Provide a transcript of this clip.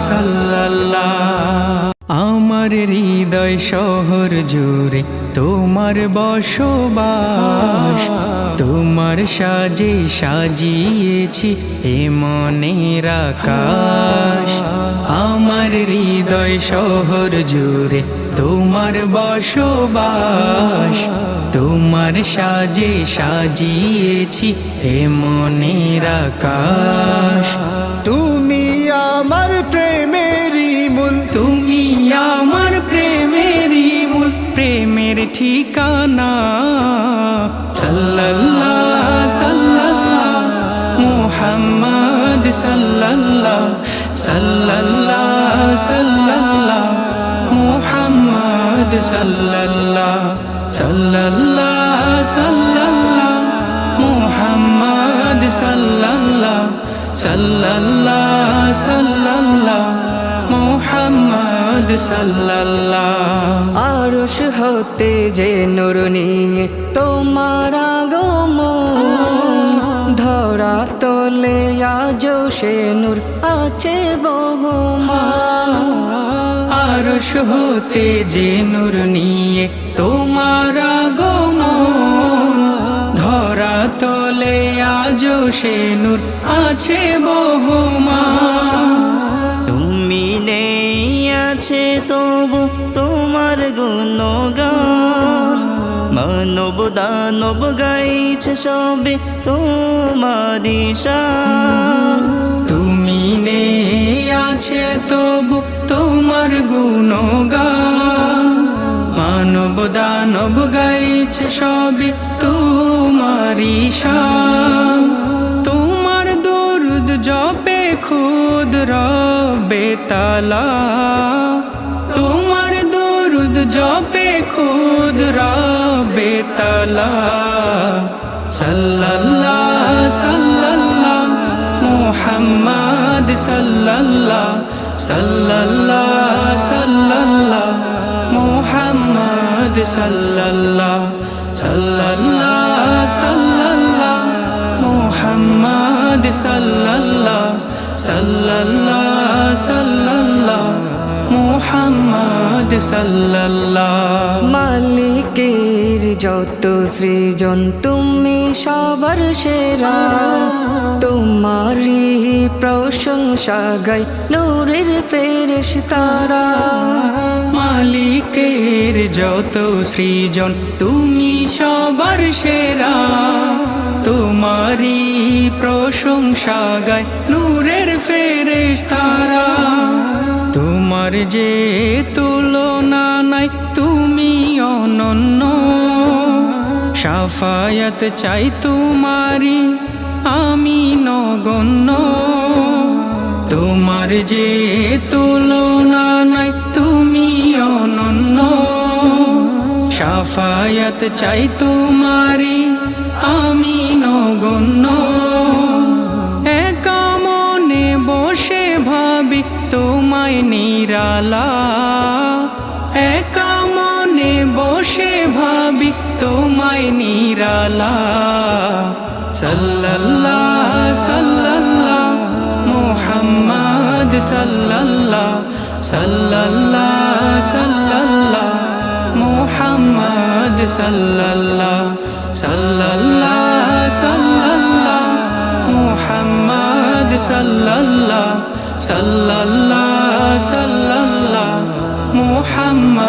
সাল্লাল্লাহ। আমার হৃদয় শহর জুড়ে তোমার বসবাস, তোমার সাজে সাজিয়েছি এ মনের আকাশ। আমার হৃদয় শহর জুড়ে তোমার বসবাস, তোমার সাজে সাজিয়েছি এ মনের আকাশ। তুমি আমার প্রেমেরই মূল, তুমি আমার প্রেমেরই মূল, প্রেমের ঠিকানা। সাল্লাল্লাহ সাল্লাল্লাহ মুহাম্মদ সাল্লাল্লাহ, সাল্লাল্লাহ সাল্লাল্লাহ মুহাম্মদ সাল্লাল্লাহ, সাল্লাল্লাহ সাল্লাল্লাহ মুহাম্মদ সাল্লাল্লাহ, সাল্লাল্লাহ সাল্লাল্লাহ মুহাম্মদ সাল্লাল্লাহ। আরশ হতে যে নূর নিয়ে তোমার আগমন, ধরা তলে আজো সে নূর আছে বহুমান। আরশ হতে যে নূর নিয়ে তোমার আগমন, ধরা তলে আজো সে নূর আছে বহুমান। তুমি নেই আছে তবু তোমার গুণগান, মানব দানব গাইছে সবে তোমারি শান। তুমি নেই আছে তবু তোমার গুণগান, মানব দানব গাইছে সবে তোমারি শান। তোমার দরুদ জপে খুদ রব্বে তাআলা, তোমার দরুদ জপে খুদ রব্বে তাআলা। সাল্লাল্লাহ সাল্লাল্লাহ মুহাম্মদ সাল্লাল্লাহ, সাল্লাল্লাহ সাল্লাল্লাহ মুহাম্মদ সাল্লাল্লাহ, সাল্লাল্লাহ সাল্লাল্লাহ মুহাম্মদ সাল্লাল্লাহ, সাল্লাল্লাহ সাল্লাল্লাহ মুহাম্মদ সাল্লাল্লাহ। মালিকের যত সৃজন তুমি সবার সেরা, তোমারই প্রশংসা গাই নূরের ফেরেশতারা। মালিকের যত সৃজন তুমি সবার সেরা, তোমারই প্রশংসা গায় নূরের ফেরেশতারা। তোমার যে তুলনা নাই তুমি অনন্য, শাফায়াত চাই তোমারি আমি নগণ্য। তোমার যে তুলনা নাই তুমি অনন্য, শাফায়াত চাই তোমারি আমি নগণ্য। একা মনে বসে ভাবি তোমায় নিরালা, একা মনে বসে ভাবি তোমায় নিরালা। সাল্লাল্লাহ সাল্লাল্লাহ মুহাম্মদ সাল্লাল্লাহ, সাল্লাল্লাহ সাল্লাল্লাহ মুহাম্মদ সাল্লাল্লাহ, সাল্লাল্লাহ সাল্লাল্লাহ মুহাম্মদ সাল্লাল্লাহ, সাল্লাল্লাহ সাল্লাল্লাহ মুহাম্মদ।